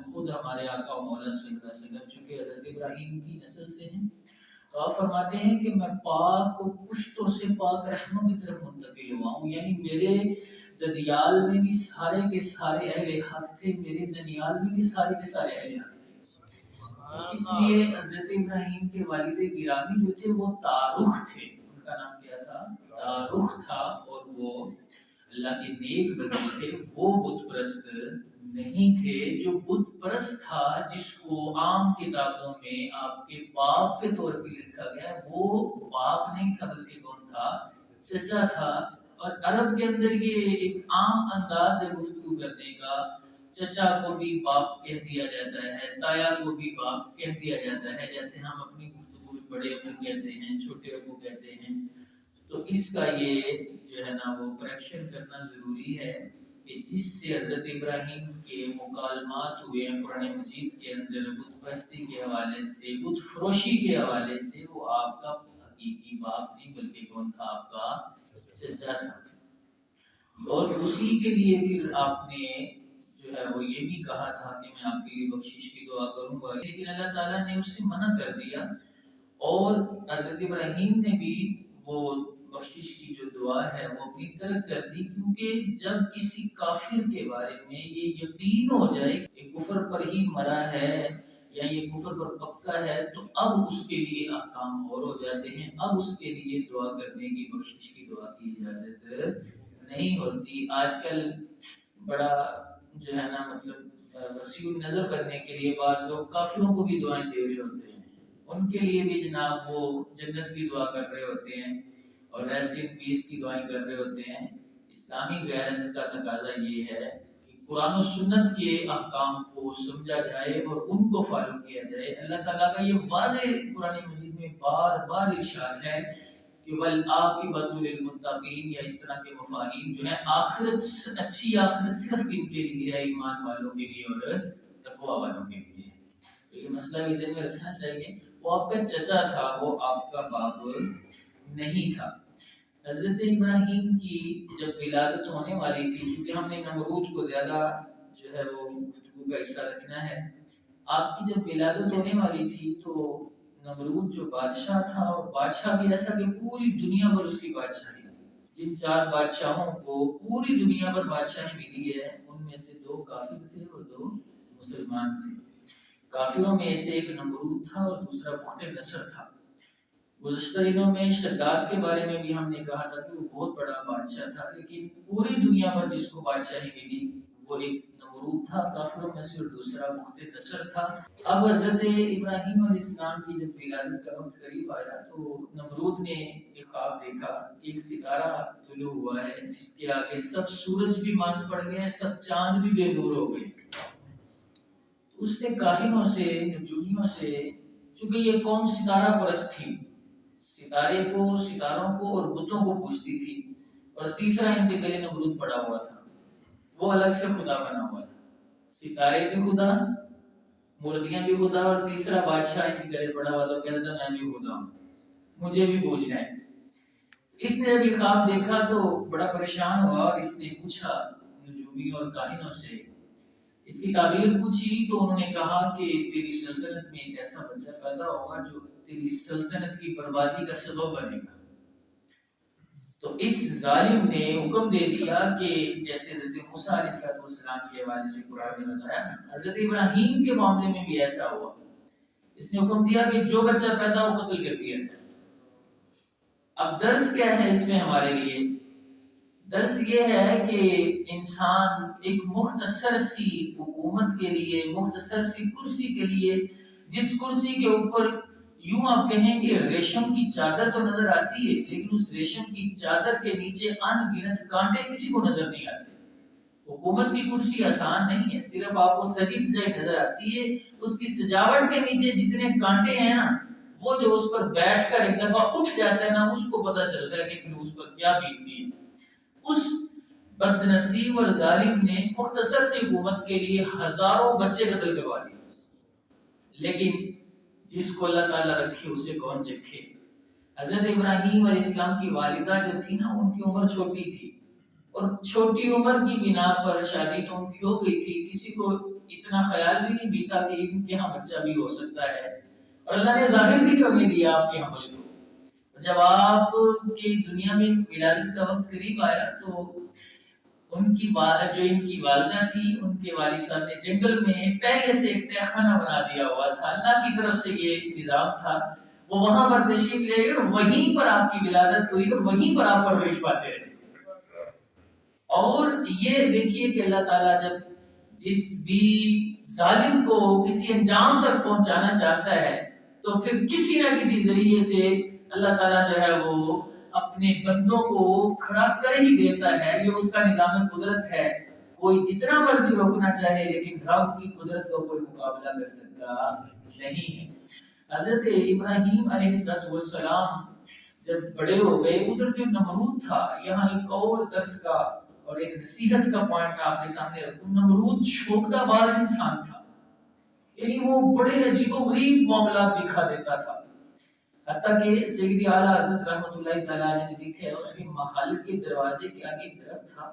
خود ہمارے آقا و مولا صلی اللہ علیہ وسلم چونکہ حضرت ابراہیم کی نسل سے ہیں، تو آپ فرماتے ہیں کہ میں پاک پشتوں سے پاک رحموں کی طرف منتقل ہوا ہوں، یعنی میرے ددیال میں بھی سارے کے سارے اہل حق تھے، میرے ننیال میں بھی سارے کے سارے اہل حق تھے۔ تو اس لیے حضرت ابراہیم کے والد گرامی جو تھے وہ تارخ تھے، ان کا نام کیا تھا؟ تارخ تھا، اور وہ اللہ کے نیک بندے تھے، وہ بت پرست نہیں تھے۔ جو بت پرست تھا جس کو عام کتابوں میں آپ کے باپ کے طور پہ لکھا گیا، وہ باپ نہیں تھا بلکہ کون تھا؟ چچا تھا۔ اور عرب کے اندر یہ ایک عام انداز ہے گفتگو کرنے کا، چچا کو بھی باپ کہہ دیا جاتا ہے، تایا کو بھی باپ کہہ دیا جاتا ہے، جیسے ہم اپنی گفتگو میں بڑے ابو کہتے ہیں، چھوٹے ابو کہتے ہیں۔ تو اس کا یہ جو ہے نا وہ کریکشن کرنا ضروری ہے کہ جس سے حضرت ابراہیم کے مکالمات ہوئے ہیں قرآن مجید کے اندر بت پرستی کے حوالے سے، بت فروشی کے حوالے سے، وہ آپ کا حقیقی باپ نہیں بلکہ کون تھا؟ آپ کا چچا تھا۔ اور اسی کے لیے پھر آپ نے جو ہے وہ یہ بھی کہا تھا کہ میں آپ کے لیے بخشش کی دعا کروں گا، لیکن اللہ تعالیٰ نے اس سے منع کر دیا، اور حضرت ابراہیم نے بھی وہ بخشش کی جو دعا ہے وہ اپنی ترک کر دی، کیونکہ جب کسی کافر کے بارے میں یہ یقین ہو جائے کہ کفر پر ہی مرا ہے یا یہ کفر پر پکا ہے، تو اب اس کے لیے احکام اور ہو جاتے ہیں، اب اس کے لیے دعا کرنے کی، بخشش کی دعا کی اجازت نہیں ہوتی۔ آج کل بڑا جو ہے نا مطلب وسیع نظر کرنے کے لیے بعض لوگ کافروں کو بھی دعائیں دے رہے ہوتے ہیں، ان کے لیے بھی جناب وہ جنت کی دعا کر رہے ہوتے ہیں اور ریسٹ ان پیس کی دعائیں کر رہے ہوتے ہیں۔ اسلامی غیرت کا تقاضا یہ ہے کہ قرآن و سنت کے احکام کو سمجھا جائے اور ان کو فالو کیا جائے۔ اللہ تعالیٰ کا یہ واضح قرآن مجید میں بار بار ارشاد ہے کہ والعاقبۃ للمتقین، یا اس طرح کے مفاہیم جو ہیں، آخرت اچھی آخرت صرف کن کے لیے ہے؟ ایمان والوں کے لیے اور تقوی والوں کے لیے۔ تو یہ مسئلہ بھی ذہن میں رکھنا چاہیے۔ وہ آپ کا چچا تھا، وہ آپ کا باپ نہیں تھا۔ حضرت ابراہیم کی جب ولادت ہونے والی تھی، کیونکہ ہم نے نمرود کو زیادہ جو ہے وہ گفتگو کا حصہ رکھنا ہے، آپ کی جب ولادت ہونے والی تھی تو نمرود جو بادشاہ تھا، اور بادشاہ بھی ایسا کہ پوری دنیا پر اس کی بادشاہی تھی۔ جن 4 بادشاہوں کو پوری دنیا پر بادشاہی ملی ہے، ان میں سے 2 کافر تھے اور 2 مسلمان تھے۔ کافروں میں سے ایک نمرود تھا اور دوسرا بخت نصر تھا۔ گزشتہ دنوں میں شداد کے بارے میں بھی ہم نے کہا تھا کہ وہ بہت بڑا بادشاہ تھا، لیکن پوری دنیا پر جس کو بادشاہی ملی وہ ایک نمرود تھا کافروں میں سے، اور دوسرا بخت نصر تھا۔ اب حضرت ابراہیم علیہ السلام کی جب ولادت کا وقت قریب آیا تو نمرود نے ایک خواب دیکھا کہ ایک ستارہ طلوع ہوا ہے جس کے آگے سب سورج بھی ماند پڑ گئے ہیں، سب چاند بھی بے نور ہو گئے۔ اس نے کاہنوں سے، نجومیوں سے، چونکہ یہ قوم ستارہ پرست تھی، ستاروں کو اور بتوں کو پوجتی تھی، اور تیسرا ان کے گلے نمرود پڑا ہوا تھا، وہ الگ سے خدا بنا ہوا تھا۔ ستارے بھی خدا، مورتیاں بھی خدا، اور تیسرا بادشاہ ان کے گلے پڑا ہوا تھا، کہتا تھا میں بھی خدا ہوں، مجھے بھی پوجنا ہے۔ اس نے جب یہ خواب دیکھا تو بڑا پریشان ہوا، اور اس نے پوچھا نجومیوں اور کاہنوں سے، اس کی تعبیر پوچھی تو انہوں نے کہا کہ تیری سلطنت میں ایک ایسا بچہ پیدا ہوگا جو تیری سلطنت کی بربادی کا سبب بنے گا۔ تو اس ظالم نے حکم دے دیا کہ جیسے حضرت موسیٰ علیہ السلام کے حوالے سے قرآن نے بتایا، حضرت ابراہیم کے معاملے میں بھی ایسا ہوا۔ اس نے حکم دیا کہ جو بچہ پیدا ہو قتل کر دیا جائے۔ اب درس کیا ہے اس میں ہمارے لیے؟ درس یہ ہے کہ انسان ایک مختصر سی حکومت کے لیے، مختصر سی کرسی کے لیے، جس کرسی کے اوپر یوں آپ کہیں کہ ریشم کی چادر تو نظر آتی ہے، لیکن اس ریشم کی چادر کے نیچے ان گنت کانٹے کسی کو نظر نہیں آتے۔ حکومت کی کرسی آسان نہیں ہے، صرف آپ کو سجی سجائی نظر آتی ہے، اس کی سجاوٹ کے نیچے جتنے کانٹے ہیں نا، وہ جو اس پر بیٹھ کر ایک دفعہ اٹھ جاتا ہے نا، اس کو پتہ چلتا ہے کہ پھر اس پر کیا بیتتی ہے۔ اس بد نصیب اور ظالم نے مختصر سی حکومت کے لیے ہزاروں بچے قتل کروا دیے، لیکن جس کو اللہ تعالیٰ رکھے اسے کون چکھے۔ حضرت ابراہیم علیہ السلام کی والدہ جو تھی نا، ان کی عمر چھوٹی تھی، اور چھوٹی عمر کی بنا پر شادی تو ان کی ہو گئی تھی، کسی کو اتنا خیال بھی نہیں بیتا کہ ان کے ہاں بچہ بھی ہو سکتا ہے، اور اللہ نے ظاہر بھی ہونے دیا آپ کے حمل کو۔ جب آپ کی دنیا میں ولادت کا وقت قریب آیا تو ان کی جو ان کی والدہ تھی، ان کے والد صاحب نے جنگل میں پہلے سے ایک تہہ خانہ بنا دیا ہوا تھا، اللہ کی طرف سے یہ نظام تھا، وہ وہاں پر تشریف لے گئے اور وہیں پر آپ کی ولادت ہوئی اور وہیں پر آپ پرورش پاتے رہے۔ اور یہ دیکھیے کہ اللہ تعالیٰ جب جس بھی ظالم کو کسی انجام تک پہنچانا چاہتا ہے تو پھر کسی نہ کسی ذریعے سے اللہ تعالیٰ جو ہے وہ اپنے بندوں کو کھڑا کر ہی دیتا ہے، یہ اس کا نظام قدرت ہے۔ کوئی جتنا مرضی روکنا چاہے لیکن رب کی قدرت کا کوئی مقابلہ کر سکتا نہیں ہے۔ حضرت ابراہیم علیہ السلام جب بڑے ہو گئے، ادھر جو نمرود تھا، یہاں ایک اور درس کا اور ایک نصیحت کا پوائنٹ میں آپ کے سامنے رکھوں۔ نمرود شوکدہ باز انسان تھا، یعنی وہ بڑے عجیب و غریب معاملات دکھا دیتا تھا، حتیٰ کہ سیدی اعلیٰ حضرت رحمۃ اللہ تعالیٰ نے لکھا ہے اس کے محل کے دروازے کے آگے ایک درخت تھا،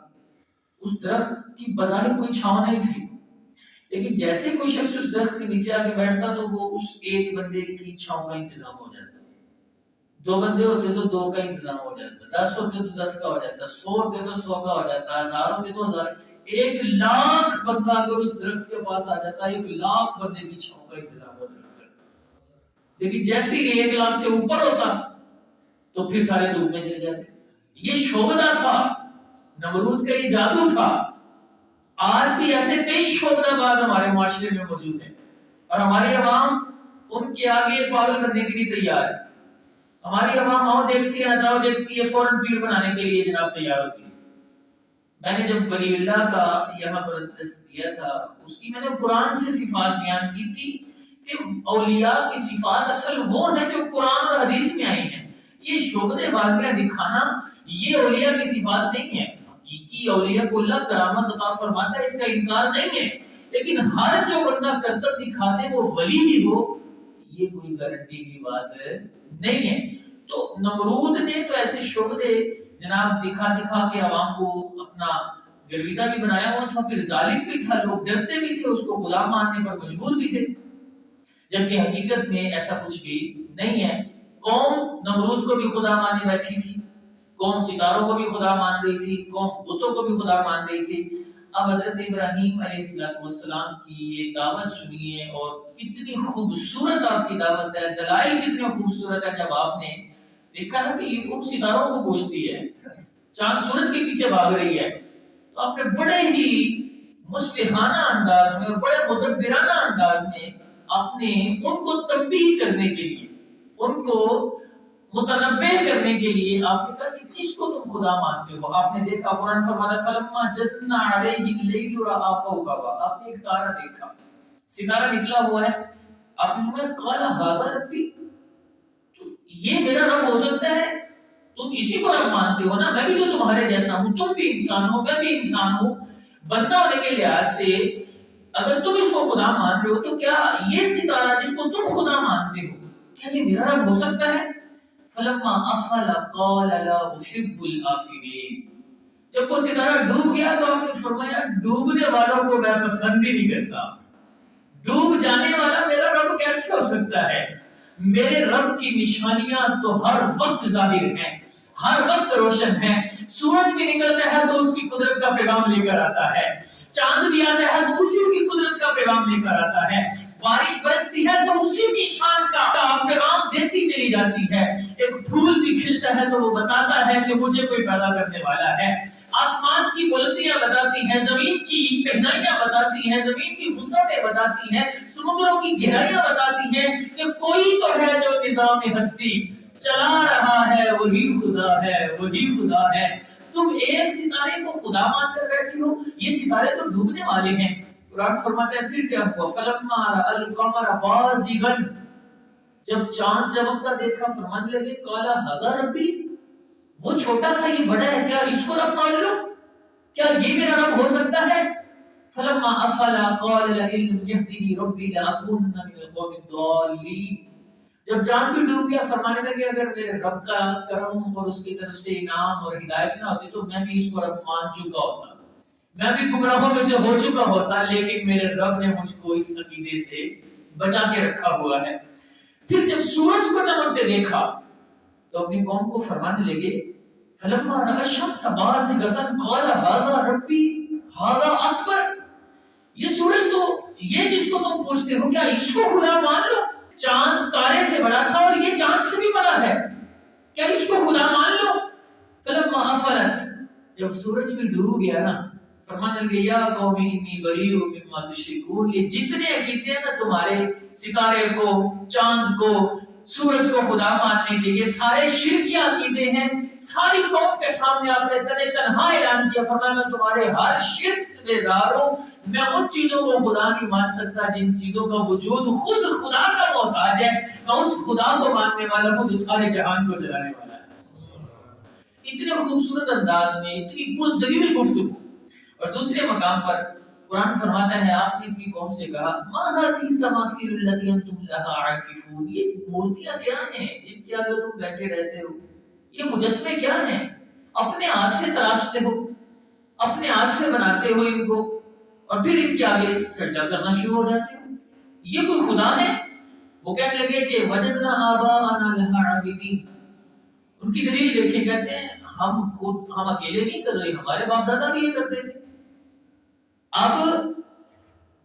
اس درخت کی بظاہر کوئی چھاؤں نہیں تھی، لیکن جیسے کوئی شخص اس درخت کے نیچے آ کے بیٹھتا تو وہ اس ایک بندے کی چھاؤں کا انتظام ہو جاتا، 2 بندے ہوتے تو 2 کا انتظام ہو جاتا، 10 ہوتے تو 10 کا ہو جاتا، 100 ہوتے تو 100 کا ہو جاتا، 1000 ہوتے تو 1000، 1,00,000 بندہ اگر اس درخت کے پاس آ جاتا، 1,00,000 بندے کی چھاؤں کا انتظام ہو جاتا۔ لیکن جیسے ہی 1,00,000 سے اوپر ہوتا تو پھر سارے دھوپ میں چلے جاتے۔ یہ شوبدہ تھا، نمرود کا یہ جادو تھا۔ آج بھی ایسے کئی شوبدہ باز ہمارے معاشرے میں موجود ہیں اور ہماری عوام ان کے آگے پاگل کرنے کے لیے تیار ہے۔ ہماری عوام آؤ دیکھتی ہے، نہ دیکھتی ہے، فوراً پیر بنانے کے لیے جناب تیار ہوتی ہے۔ میں نے جب ولی اللہ کا یہاں پر درس دیا تھا، اس کی میں نے قرآن سے صفات بیان کی تھی کہ اولیاء کی صفات اصل وہ ہیں جو قرآن اور حدیث میں آئی ہیں۔ یہ شوبدے بازیاں دکھانا یہ اولیاء کی صفات نہیں ہے۔ حقیقی اولیاء کو اللہ کرامت عطا فرماتا ہے، اس کا انکار نہیں ہے، لیکن ہر جو بندہ کرتب دکھا دے وہ ولی بھی ہو، یہ کوئی گارنٹی کی بات نہیں ہے۔ تو نمرود نے تو ایسے شوبدے جناب دکھا کے عوام کو اپنا گرویدہ بھی بنایا ہوا تھا، پھر ظالم بھی تھا، لوگ ڈرتے بھی تھے، اس کو غلام ماننے پر مجبور بھی تھے، جبکہ حقیقت میں ایسا کچھ بھی نہیں ہے۔ قوم نمرود کو بھی خدا مانے بیٹھی تھی، قوم ستاروں کو بھی خدا مان رہی تھی، قوم بتوں کو بھی خدا مان رہی تھی۔ اب حضرت ابراہیم علیہ السلام کی یہ دعوت سنیے، اور کتنی خوبصورت آپ کی دعوت ہے، دلائل کتنے خوبصورت ہے۔ جب آپ نے دیکھا نا کہ یہ خود ستاروں کو پوچھتی ہے، چاند سورج کے پیچھے بھاگ رہی ہے، تو آپ نے بڑے ہی مصلحانہ انداز میں اور بڑے مدبرانہ انداز میں اپنے ان کو تنبیہ کرنے کے لیے، ان کو متنبہ کرنے کے لیے آپ نے کہا کہ جس کو تم خدا مانتے ہو۔ آپ نے دیکھا قرآن فرماتا ہے فلما جن علیہ اللیل رأى کوكبا، آپ نے ایک تارا دیکھا، ستارہ نکلا ہوا ہے، آپ نے فرمایا قال ھذا ربی، یہ میرا رب ہو سکتا ہے، تم اسی کو رب مانتے ہو نا، میں بھی تو تمہارے جیسا ہوں، تم بھی انسان ہو، میں بھی انسان ہوں، بندہ ہونے کے لحاظ سے اگر تم اس کو خدا مان رہے ہو تو کیا یہ ستارہ جس کو تم خدا مانتے ہو کیا یہ میرا رب ہو سکتا ہے؟ فلما افل قال لا احب الافلین، جب وہ ستارہ ڈوب گیا تو ہم نے فرمایا ڈوبنے والوں کو میں پسند ہی نہیں کرتا، ڈوب جانے والا میرا رب کیسے ہو سکتا ہے؟ میرے رب کی نشانیاں تو ہر وقت ظاہر ہیں، ہر وقت روشن ہے، سورج بھی نکلتا ہے تو اس کی قدرت کا پیغام لے کر آتا ہے، چاند بھی آتا ہے تو اسی کی قدرت کا پیغام لے کر آتا ہے، بارش برستی ہے تو اسی کی شان کا پیغام دیتی چلی جاتی ہے، ایک پھول بھی کھلتا ہے تو وہ بتاتا ہے کہ مجھے کوئی پیدا کرنے والا ہے، آسمان کی بلندیاں بتاتی ہیں، زمین کی گہرائیاں بتاتی ہیں، زمین کی وسعتیں بتاتی ہیں، سمندروں کی گہرائیاں بتاتی ہیں کہ کوئی تو ہے جو نظام ہستی چلا رہا ہے، وہی خدا ہے، وہی خدا ہے۔ تم ایک ستارے کو خدا مان کر بیٹھی ہو، یہ ستارے تو ڈوبنے والے ہیں۔ قرآن فرماتا ہے پھر کیا ہوا فلما رأى القمر بازغا، جب چاند چمکتا دیکھا فرمانے لگے قال ھذا ربی، وہ چھوٹا تھا یہ بڑا ہے، کیا اس کو رب مان لو، کیا یہ میرا رب ہو سکتا ہے؟ فلما افل قال لئن لم يهدني ربي لأكونن من القوم الضالين، جب چاند بھی ڈوب گیا فرمانے لگے اگر میرے رب کا کرم اور اس کی طرف سے انعام اور ہدایت نہ ہوتی تو میں بھی اس کو رب مان چکا ہوتا، میں بھی گمراہوں میں سے ہو چکا ہوتا، لیکن میرے رب نے مجھ کو اس عقیدے سے بچا کے رکھا ہوا ہے۔ پھر جب سورج کو چمکتے دیکھا تو اپنی قوم کو فرمانے لگے فلما رأى الشمس بازغة قال هذا ربي هذا اکبر، یہ سورج تو یہ جس کو تم پوچھتے ہو کیا اس کو خدا مان لو؟ چاند تارے سے بڑا تھا اور یہ چاند سے بھی بڑا ہے، کیا اس کو خدا مان لو؟ فلما افلت، جب سورج بھی ڈوب گیا نا، فرمانے لگے یا قوم انی بریء مما تشرکون، یہ جتنے عقیدے ہیں نا تمہارے ستارے کو، چاند کو، سورج کو خدا ماننے کے، یہ سارے شرکی عقیدے ہیں، ساری قوم کے سامنے آپ نے تنہا اعلان کیا، فرمایا میں تمہارے ہر شرک سے بیزار ہوں، میں ان چیزوں کو خدا نہیں مان سکتا جن چیزوں کا وجود خود خدا کا محتاج ہے، میں اس خدا کو ماننے والا ہوں جو سارے جہان کو چلانے والا ہے۔ اتنے خوبصورت انداز میں اتنی پردلیل گفتگو۔ اور دوسرے مقام پر قرآن فرماتا ہے آپ نے اپنی قوم سے کہا ما هذه التماثيل التي انتم لها عاكفون، یہ مورتیاں کیا ہیں جن کے آگے تم بیٹھے رہتے ہو، یہ مجسمے کیا ہیں، اپنے ہاتھ سے تراشتے ہو، اپنے ہاتھ سے بناتے ہو ان کو اور پھر ان کے آگے سجدہ کرنا شروع ہو جاتے ہو، یہ کوئی خدا ہے؟ وہ کہنے لگے کہ وجدنا آباءنا لها عابدین، ان کی دلیل دیکھیں، کہتے ہیں ہم اکیلے نہیں کر رہے، ہمارے باپ دادا بھی یہ کرتے تھے۔ اب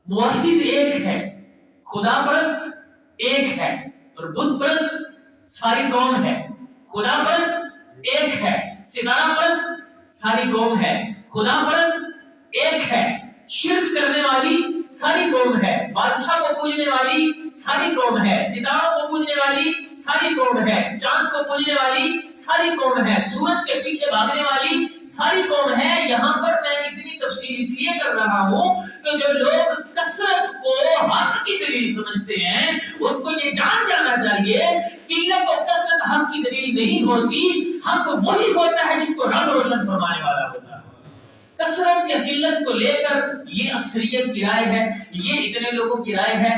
موحد ایک ہے، خدا پرست ایک ہے، اور بت پرست ساری قوم ہے۔ خدا پرست ایک ہے، ستارہ پرست ساری قوم ہے، خدا پرست ایک ہے، شرک کرنے والی ساری قوم ہے، بادشاہ کو پوجنے والی ساری قوم ہے، ستاروں کو پوجنے والی ساری قوم ہے، چاند کو پوجنے والی ساری قوم ہے، سورج کے پیچھے بھاگنے والی ساری قوم ہے۔ یہاں پر میں اتنی تفصیل اس لیے کر رہا ہوں کہ جو لوگ کثرت کو حق کی دلیل سمجھتے ہیں ان کو یہ جان جانا چاہیے قلت و کثرت حق کی دلیل نہیں ہوتی، حق وہی ہوتا ہے جس کو رب روشن فرمانے والا ہوتا ہے۔ کثرت یا قلت کو لے کر یہ اکثریت کی رائے ہے، یہ اتنے لوگوں کی رائے ہے،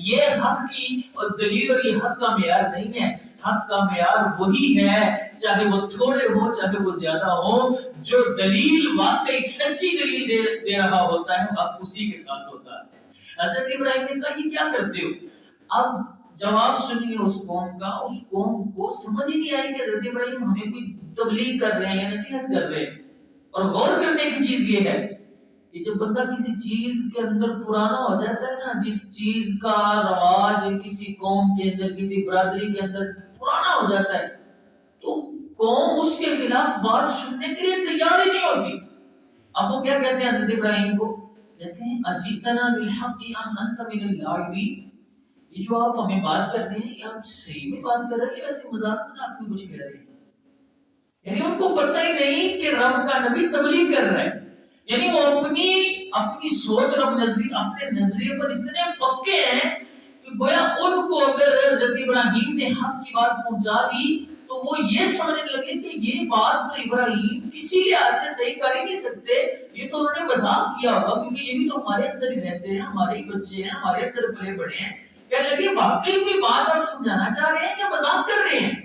یہ حق کی اور دلیل اور یہ حق کا معیار نہیں ہے۔ حق کا معیار وہی ہے چاہے وہ تھوڑے ہوں چاہے وہ زیادہ ہوں، جو دلیل واقعی سچی دلیل دے رہا ہوتا ہے حق اسی کے ساتھ ہوتا ہے۔ حضرت ابراہیم نے کہا یہ کیا کرتے ہو؟ اب جواب سنیے اس قوم کا، اس قوم کو سمجھ ہی نہیں آئی کہ حضرت ابراہیم ہمیں کوئی تبلیغ کر رہے ہیں یا نصیحت کر رہے ہیں۔ اور غور کرنے کی چیز یہ ہے کہ جب بندہ کسی چیز کے اندر پرانا ہو جاتا ہے نا، جس چیز کا رواج کسی قوم کے اندر کسی برادری کے اندر پرانا ہو جاتا ہے تو قوم اس کے خلاف بات سننے کے لیے تیار ہی نہیں ہوتی۔ اب وہ کیا کہتے ہیں حضرت ابراہیم کو؟ کہتے ہیں اجیتنا بالحق ام انت من اللاعبین، یہ جو آپ ہمیں بات کر رہے ہیں یہ آپ صحیح میں بات کر رہے ہیں یا ایسے مذاق میں کچھ کہہ رہے ہیں؟ یعنی ان کو پتہ ہی نہیں کہ رب کا نبی تبلیغ کر رہا ہے، یعنی وہ اپنی سوچ اور اپنے نظریے پر اتنے پکے ہیں کہ گویا ان کو اگر حضرت ابراہیم نے حق کی بات پہنچا دی تو وہ یہ سمجھنے لگے کہ یہ بات تو ابراہیم کسی لحاظ سے صحیح کر ہی نہیں سکتے، یہ تو انہوں نے مذاق کیا ہوگا کیونکہ یہ بھی تو ہمارے اندر ہی رہتے ہیں، ہمارے ہی بچے ہیں، ہمارے اندر پلے بڑے ہیں۔ کہنے لگے واقعی کوئی بات آپ سمجھانا چاہ رہے ہیں یا مذاق کر رہے ہیں؟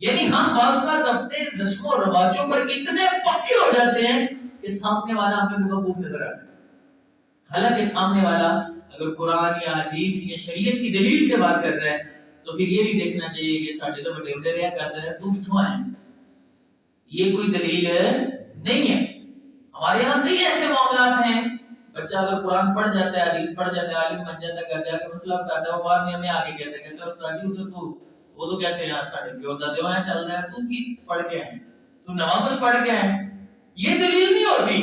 یعنی ہم بعض اوقات اپنے رسم و رواجوں پر اتنے پکے ہو جاتے ہیں کہ سامنے والا ہمیں بیوقوف نظر آتا ہے، حالانکہ سامنے والا اگر قرآن یا حدیث یا شریعت کی دلیل سے بات کر رہا ہے تو پھر یہ نہیں دیکھنا چاہیے کہ ساڈے تو بڑے بڑے رہا کرتا ہے تو کتوں آئے، یہ کوئی دلیل نہیں ہے۔ ہمارے یہاں کئی ایسے معاملات ہیں، بچہ اگر قرآن پڑھ جاتا ہے، حدیث پڑھ جاتا ہے، عالم بن جاتا ہے، کہتا ہے کہ مسئلہ بتاتا ہے، وہ بعد میں ہمیں آگے کہتا ہے استاد جی ادھر تو وہ تو کہتے ہیں ساڑھے پیو دادے وہاں چل رہا ہے، تو کی پڑھ کے ہیں، تو نماز پڑھ کے ہیں، یہ دلیل نہیں ہوتی۔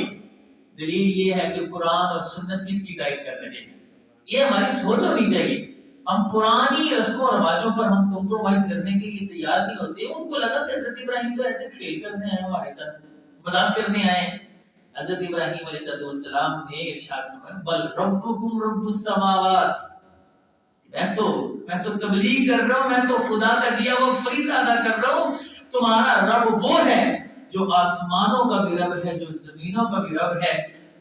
دلیل یہ ہے کہ قرآن اور سنت کس کی تائید کر رہے ہیں، یہ ہماری سوچ ہونی چاہیے۔ ہم پرانی رسم و رواجوں پر ہم کمپرومائز کرنے کے لیے تیار نہیں ہوتے۔ ان کو لگا کہ حضرت ابراہیم تو ایسے کھیل کرنے آئے ہمارے ساتھ، مذاق کرنے آئے۔ حضرت ابراہیم علیہ السلام نے ارشاد فرمایا بل ربکم رب السماوات، میں تو تبلیغ کر رہا ہوں، میں تو خدا کا دیا وہ فریضہ ادا کر رہا ہوں، تمہارا رب وہ ہے جو آسمانوں کا بھی رب ہے، جو زمینوں کا بھی رب ہے،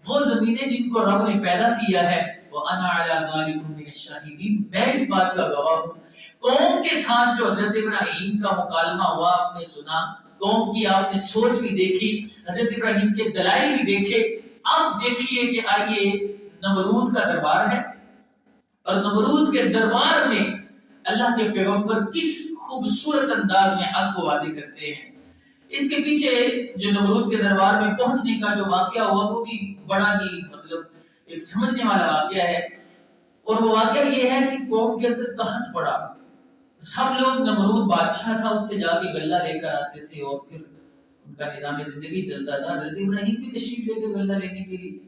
وہ زمینیں جن کو رب نے پیدا کیا ہے، وَأَنَا عَلَىٰ ذَلِكُمْ مِنَ الشَّاهِدِينَ، میں اس بات کا گواہ ہوں۔ قوم کے ساتھ جو حضرت ابراہیم کا مکالمہ ہوا آپ نے سنا، قوم کی آپ نے سوچ بھی دیکھی، حضرت ابراہیم کے دلائل بھی دیکھے۔ اب دیکھیے کہ آئیے نمرود کا دربار ہے اور نمرود کے دربار میں اللہ کے پیغمبر کس خوبصورت انداز میں حق کو واضح کرتے ہیں۔ اس کے پیچھے جو نمرود کے دربار میں پہنچنے کا جو واقعہ ہوا وہ بھی بڑا ہی ایک سمجھنے والا واقعہ ہے، اور وہ واقعہ یہ ہے کہ قوم کے اندر قحط پڑا، سب لوگ نمرود بادشاہ تھا اس سے جا کے غلہ لے کر آتے تھے اور پھر ان کا نظام زندگی چلتا تھا۔ حضرت ابراہیم بھی تشریف لے کے غلہ لینے کے لیے،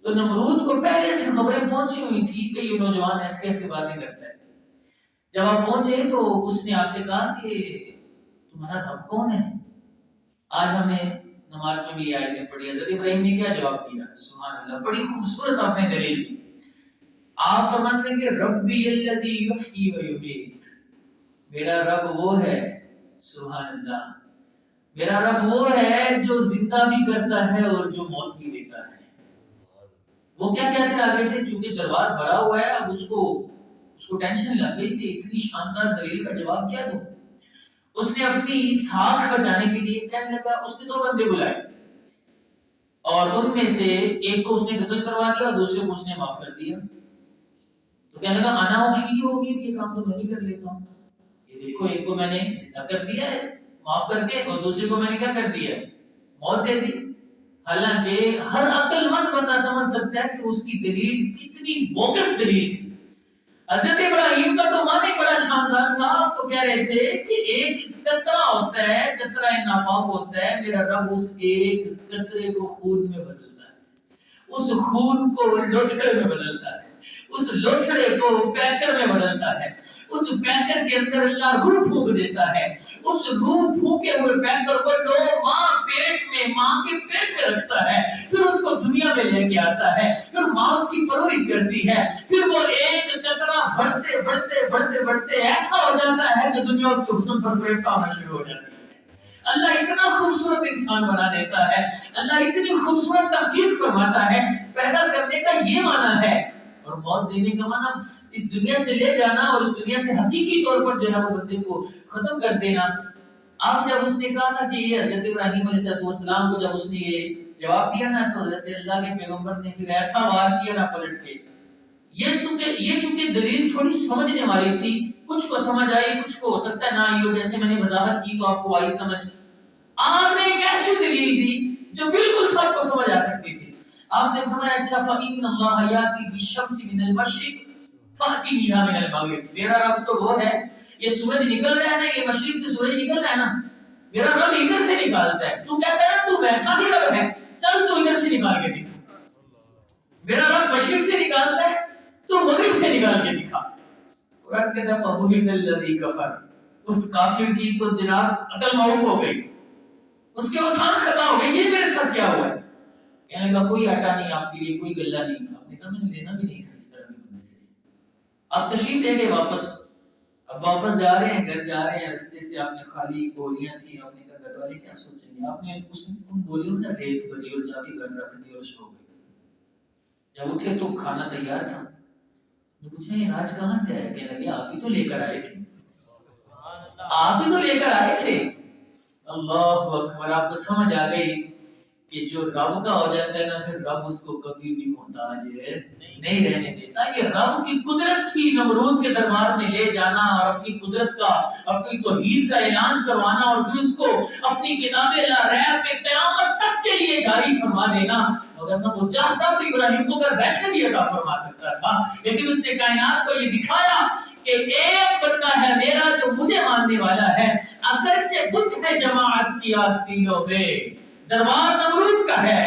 تو نمرود کو پہلے سے خبریں پہنچی ہوئی تھی کہ یہ نوجوان ایسے ایسے باتیں کرتا ہے۔ جب آپ پہنچے تو اس نے آپ سے کہا کہ تمہارا رب کون ہے؟ آج ہم نے نماز میں بھی آیتیں پڑھی، حضرت ابراہیم نے کیا جواب دیا؟ سبحان اللہ، بڑی خوبصورت آپ نے دلیل دی۔ آپ فرماتے ہیں کہ ربی الذی یحیی و یمیت، میرا رب وہ ہے، سبحان اللہ، میرا رب وہ ہے جو زندہ بھی کرتا ہے اور جو موت بھی دیتا ہے۔ وہ کیا کہتے ہیں آگے سے، چونکہ دربار بھرا ہوا ہے، اب اس کو ٹینشن لگ گئی کہ اتنی شاندار دلیل کا جواب کیا دوں۔ اس نے اپنی ساکھ بچانے کے لیے کہنے لگا، اس نے 2 بندے بلائے اور ان میں سے ایک کو اس نے قتل کروا دیا اور دوسرے کو اس نے معاف کر دیا۔ تو کہنے لگا انا وحید امید، یہ کام تو میں نہیں کر لیتا ہوں، یہ دیکھو ایک کو میں نے زندہ کر دیا ہے معاف کر کے، اور دوسرے کو میں نے کیا کر دیا ہے، موت دے دی۔ حالانکہ ہر عقل مند بندہ سمجھ سکتا ہے کہ اس کی دلیل کتنی بوگس دلیل تھی۔ حضرت ابراہیم کا تو معنی بڑا شاندار تھا، آپ تو کہہ رہے تھے کہ ایک قطرہ ہوتا ہے، قطرہ ناپاک ہوتا ہے، میرا رب اس ایک قطرے کو خون میں بدلتا ہے، اس خون کو لوتھڑے میں بدلتا ہے، اس لوتھڑے کو پیکر میں بدلتا ہے، اس پیکر کے اندر اللہ روح پھونک دیتا ہے، اس روح پھونکے ہوئے پیکر کو ماں کے پیٹ میں رکھتا ہے، پھر اس کو دنیا میں لے کے آتا ہے، پھر ماں اس کی پرورش کرتی ہے، پھر وہ ایک قطرہ بڑھتے بڑھتے بڑھتے بڑھتے ایسا ہو جاتا ہے کہ دنیا اس کے حسن پر فریفتہ ہونا شروع ہو جاتی ہے۔ اللہ اتنا خوبصورت انسان بنا دیتا ہے، اللہ اتنی خوبصورت تخلیق فرماتا ہے۔ پیدا کرنے کا یہ معنی ہے، اور موت دینے کا معنی اس دنیا سے لے جانا اور اس دنیا سے حقیقی طور پر جو ہے وہ بندے کو ختم کر دینا۔ اب جب اس نے کہا نا کہ یہ حضرت ابراہیم علیہ السلام کو جب اس نے یہ جواب دیا نا، تو حضرت اللہ کے پیغمبر نے پھر ایسا وار کیا نا پلٹ کے، یہ چونکہ دلیل تھوڑی سمجھنے والی تھی، کچھ کو سمجھ آئی، کچھ کو ہو سکتا ہے نہ آئی ہو، جیسے میں نے وضاحت کی تو آپ کو آئی سمجھ۔ آپ نے ایک ایسی دلیل دی جو بالکل سب کو سمجھ آ سکتی تھی۔ آپ نے فرمایا اچھا فَإِنَّ اللَّهَ يَأْتِي بِالشَّمْسِ مِنَ الْمَشْرِقِ فَأْتِ بِهَا مِنَ الْمَغْرِبِ، میرا رب تو وہ ہے، یہ سورج نکل رہا ہے نا، یہ مشرق سے سورج نکل رہا ہے نا، میرا رب ادھر سے نکالتا ہے، تو کہتا ہے تو ویسا ہی رب ہے، چل تو ادھر سے نکال کے دکھا۔ میرا رب مشرق سے نکالتا ہے تو مغرب سے نکال کے دکھا۔ قرآن کہتا ہے فَبُهِتَ الَّذِي كَفَرَ، اس کافر کی تو جناب عقل معوف ہو گئی، اس کے اوسان ختم ہو گئی، یہ میرے ساتھ کیا ہوا ہے؟ کہنے کا کوئی آٹا نہیں آپ کے لیے، کوئی گلہ نہیں۔ آپ نے کہا میں نے لینا بھی نہیں تھا اس طرح کے بندے سے۔ آپ تشریف لے گئے واپس، اب واپس جا رہے ہیں، گھر جا رہے ہیں، رستے سے آپ نے خالی بوریاں تھی، آپ نے کہا گھر والے کیا سوچیں گے، آپ نے ان بوریوں میں ریت بھری اور جا کے گھر رکھ دی اور سو گئے۔ جب اٹھے تو کھانا تیار تھا، میں پوچھا یہ راج کہاں سے آیا؟ کہنے لگے آپ ہی تو لے کر آئے تھے، آپ ہی تو لے کر آئے تھے۔ اللہ اکبر، آپ کو سمجھ آ گئی کہ جو رب کا ہو جاتا ہے نا، پھر رب اس کو کبھی بھی محتاج نہیں رہنے دیتا۔ یہ رب کی قدرت تھی نمرود کے دربار میں لے جانا اور اپنی قدرت کا، اپنی توحید کا اعلان کروانا، اور پھر اس کو اپنی کتاب لا ریب میں قیامت تک کے لیے جاری فرما دینا۔ اگر نہ وہ چاہتا تو ابراہیم کو گھر بیٹھے بھی عطا فرما سکتا تھا، لیکن اس نے کائنات کو یہ دکھایا کہ ایک بندہ ہے میرا جو مجھے ماننے والا ہے، اگرچہ بت ہے جماعت کی آستینوں میں، دربار نمرود کا ہے،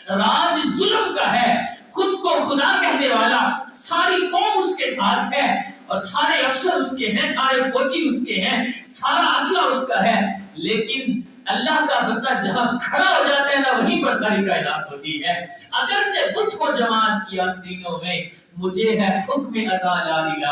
راج ظلم کا ہے، خود کو خدا کہنے والا، ساری قوم اس کے ساتھ ہے اور سارے افسر اس کے ہیں، سارے فوجی اس کے ہیں، سارا اسلحہ اس کا ہے، لیکن اللہ کا بندہ جہاں کھڑا ہو جاتا ہے نا، وہیں پر ساری کائنات ہوتی ہے۔ اگرچہ بت ہو جماعت کی آستینوں میں، مجھے ہے حکم اذا لا الہ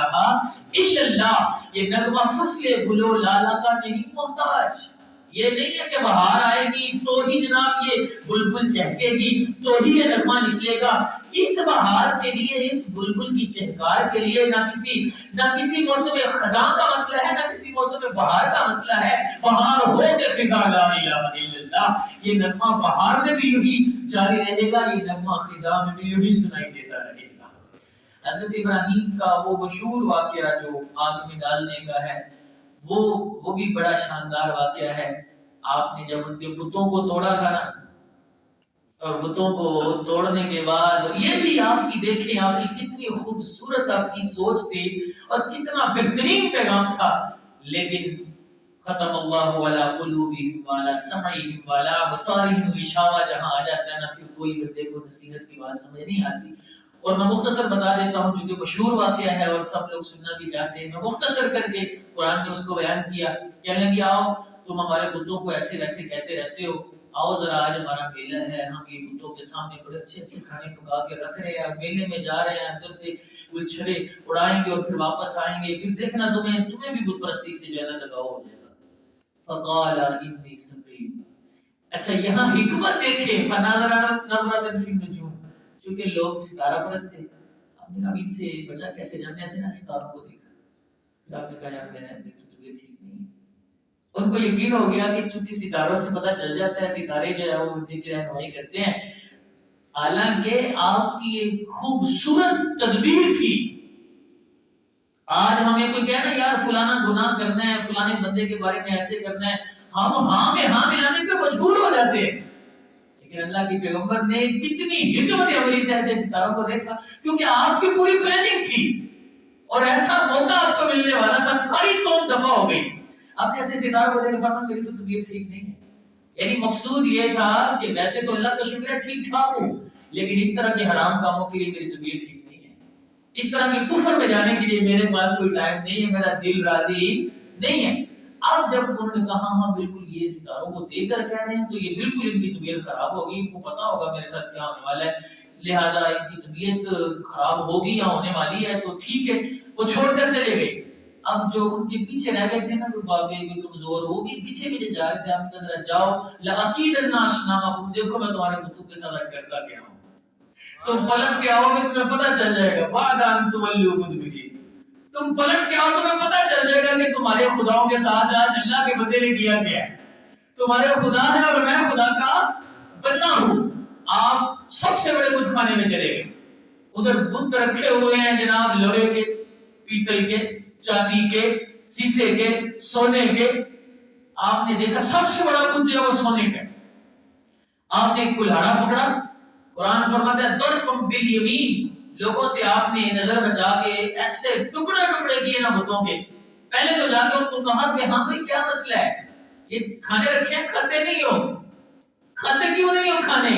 الا اللہ۔ یہ نغمہ فصل گلو لالا کا نہیں محتاج، یہ نہیں ہے کہ بہار آئے گی تو ہی جناب یہ بلبل چہکے گی، تو ہی یہ نغمہ نکلے گا۔ اس بہار کے لیے، اس بلبل کی چہکار کے لیے نہ کسی موسم خزاں کا مسئلہ ہے، نہ کسی موسم بہار کا مسئلہ ہے. بہار ہو کہ خزاں لا الہ الا اللہ، یہ نغمہ بہار میں بھی یہی جاری رہے گا، یہ نغمہ خزاں میں بھی یہی سنائی دیتا رہے گا. حضرت ابراہیم کا وہ مشہور واقعہ جو آگ میں ڈالنے کا ہے، وہ بھی بڑا شاندار واقعہ ہے. آپ نے جب ان کے بتوں کو توڑا تھا نا، اور بتوں کو توڑنے کے بعد یہ بھی آپ کی دیکھیں، آپ کی کتنی خوبصورت آپ کی سوچ تھی اور کتنا بہترین پیغام تھا، لیکن ختم اللہ علی قلوبہم وعلی سمعہم وعلی ابصارہم غشاوہ جہاں آ جاتا ہے نا، پھر کوئی بندے کو نصیحت کی بات سمجھ نہیں آتی. اور میں مختصر بتا دیتا ہوں چونکہ مشہور واقعہ ہے اور سب لوگ سننا بھی چاہتے ہیں. میں مختصر کر کے قرآن نے اس کو بیان کیا. کہنے لگے آؤ تم ہمارے بتوں کو ایسے ویسے کہتے رہتے ہو، آؤ ذرا آج ہمارا میلہ ہے، ہم یہ بتوں کے سامنے بڑے اچھے اچھے کھانے پکا کے رکھ رہے ہیں، میلے میں جا رہے ہیں، اندر سے گلچھرے اڑائیں گے اور پھر واپس آئیں گے، پھر دیکھنا تمہیں بھی بت پرستی سے جو ہے نا لگاؤ ہو جائے گا. فقال انی سقیم. اچھا یہاں حکمت دیکھیں، فناظر نظرۃ فی النجوم، چونکہ لوگ ستارہ پرست تھے، ہم نے ابھی سے بچا کیسے جاننے سے نا ستاروں کو دیکھا. پھر آپ نے کہا یار میں نے طبیعت ٹھیک نہیں ہے. ان کو یقین ہو گیا کہ چونکہ ستاروں سے پتہ چل جاتا ہے، ستارے جو ہے وہ بندے کی رہنمائی کرتے ہیں. حالانکہ آپ کی ایک خوبصورت تدبیر تھی. آج ہمیں کوئی کہنا یار فلانا گناہ کرنا ہے، فلانے بندے کے بارے میں ایسے کرنا ہے، ہم ہاں میں ہاں ملانے پہ مجبور ہو جاتے ہیں. لیکن اللہ کے پیغمبر نے کتنی حکمت عملی سے ایسے ستاروں کو دیکھا، کیونکہ آپ کی پوری پلاننگ تھی اور ایسا موقع آپ کو ملنے والا تھا. ساری قوم دفع ہو گئی. آپ نے ایسے ستاروں کو دیکھا، فرمایا میری تو طبیعت ٹھیک نہیں ہے. یعنی مقصود یہ تھا کہ ویسے تو اللہ کا شکر ہے ٹھیک ٹھاک ہوں، لیکن اس طرح کے حرام کاموں کے لیے میری طبیعت ٹھیک نہیں ہے، اس طرح کے کفر میں جانے کے لیے میرے پاس کوئی ٹائم نہیں ہے، میرا دل راضی نہیں ہے. اب جب انہوں نے کہا ہاں بالکل یہ ستاروں کو دیکھ کر کہہ رہے ہیں تو یہ بالکل ان کی طبیعت خراب ہوگی، ان کو پتا ہوگا میرے ساتھ کیا ہونے والا ہے، لہذا ان کی طبیعت خراب ہوگی یا ہونے والی ہے تو ٹھیک ہے. وہ چھوڑ کر چلے گئے. اب جو ان کے پیچھے رہ گئے تھے نا تو بابے بھی کمزور، وہ بھی پیچھے پیچھے جا رہے تھے. آپ نے کہا ذرا جاؤ لَأَكِيدَنَّ أَصْنَامَكُمْ، دیکھو میں تمہارے بتوں کے ساتھ کرتا کیا ہوں. تم پلٹ کے آؤ گے تمہیں پتہ چل جائے گا. بعد ان تولوا مدبرین، تم پلٹ کے آؤ تمہیں پتہ چل جائے گا کہ تمہارے خداؤں کے ساتھ آج اللہ کے بندے نے کیا کیا ہے. تمہارے خدا ہے اور میں خدا کا بندہ ہوں. آپ سب سے بڑے بت خانے میں چلے گئے. ادھر بت رکھے ہوئے ہیں جناب، لوہے کے، پیتل کے، چاندی کے، سیسے کے، سونے کے. آپ نے دیکھا سب سے بڑا بت جو ہے وہ سونے کا. آپ نے کلہاڑا پکڑا. قرآن فرماتا ہے ضرب بالیمین، لوگوں سے آپ نے نظر بچا کے ایسے ٹکڑے ٹکڑے کیے نا بتوں کے. پہلے تو جا کے ان کو کہا کہ ہاں بھائی کیا مسئلہ ہے، یہ کھانے رکھے ہیں کھاتے نہیں ہو، کھاتے کیوں نہیں ہو کھانے،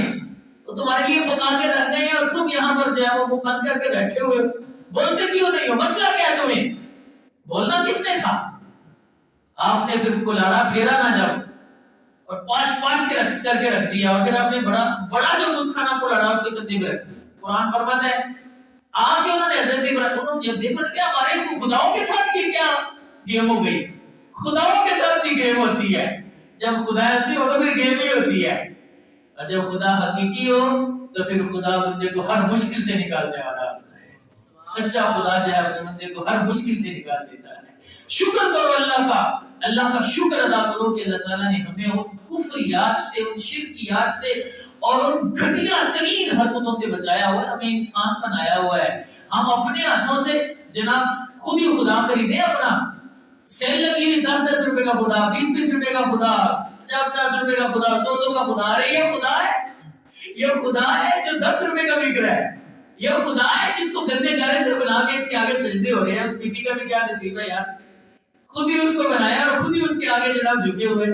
تو تمہارے لیے پکا کے رکھ گئے ہیں اور تم یہاں پر جو ہے وہ منہ بند کر کے بیٹھے ہوئے بولتے کیوں نہیں ہو، مسئلہ کیا ہے تمہیں، بولنا کس نے تھا. آپ نے پھر کلہاڑا پھیرا نہ جب اور پاش کے رکھ دیا اور پھر آپ نے بڑا جو بت تھا نا کلہاڑا اس کے کندھے پہ رکھ دیا. قرآن فرماتا ہے آگے انہوں نے حضرت ابراہیم نے دیکھا کہ ہمارے خداؤں کے ساتھ یہ کیا گیم ہو گئی. خداؤں کے ساتھ بھی گیم ہوتی ہے، جب خدا ایسی ہو تو پھر گیم ہی ہوتی ہے، اور جب خدا حقیقی ہو تو پھر خدا بندے کو ہر مشکل سے نکالنے والا ہے. سچا خدا جو ہے اپنے بندے کو ہر مشکل سے نکال دیتا ہے. شکر کرو اللہ کا شکر ادا کرو کہ اللہ تعالیٰ نے ہمیں ان کفریات سے، ان شرکیات سے اور ان گھٹیا ترین حرکتوں سے بچایا ہوا ہے، ہمیں انسان بنایا ہوا ہے. ہم اپنے ہاتھوں سے جناب خود ہی خدا خریدے. اپنا سیل لگی 10 روپے کا خدا، 20 روپے کا خدا، 50 روپے کا خدا، 100 کا خدا. ارے یہ خدا ہے، یہ خدا ہے جو 10 روپے کا بک رہا ہے. یہ خدا ہے جس کو گندے گارے سے بنا کے اس کے آگے سجدے ہو رہے ہیں. اس مٹی کا بھی کیا نصیب ہے یار، خود ہی اس کو بنایا اور خود ہی اس کے آگے جناب جھکے ہوئے.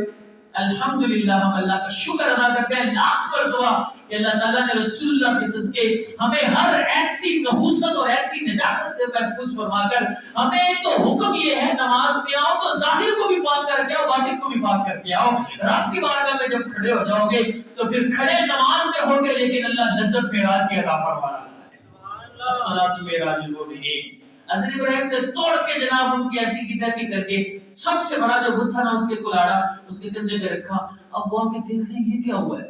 الحمدللہ ہم اللہ کا شکر ادا کرتے ہیں لاکھ مرتبہ کہ اللہ تعالیٰ نے رسول اللہ کے صدقے ہمیں ہر ایسی نحوست اور ایسی نجاست سے محفوظ فرما کر، ہمیں تو حکم یہ ہے نماز میں آؤ تو ظاہر کو بھی پاک کر کے آؤ، باطن کو بھی پاک کر کے آؤ. رب کی بارگاہ میں جب کھڑے ہو جاؤ گے تو پھر کھڑے نماز میں ہوگے لیکن اللہ لذت معراج کی عطا فرما رہا ہے. الصلاۃ معراج المومنین. حضرت ابراہیم نے توڑ کے جناب ان کی ایسی کی تیسی کر کے سب سے بڑا جو بت تھا نا اس کے کلاڑا اس کے کندھے پہ رکھا. اب وہ کہ دیکھ رہے یہ کیا ہوا ہے،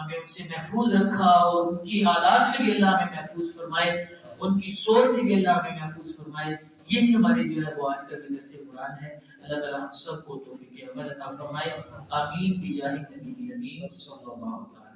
ہمیں ان سے محفوظ رکھا اور ان کی حالات سے بھی اللہ ہمیں محفوظ فرمائے، ان کی سوچ سے بھی اللہ ہمیں محفوظ فرمائے۔ یہی ہماری جو ہے وہ آج کا بھی درس قرآن ہے۔ اللہ تعالیٰ ہم سب کو توفیق عمل عطا فرمائے، آمین بجاہ نبی الامین صلی اللہ علیہ وسلم۔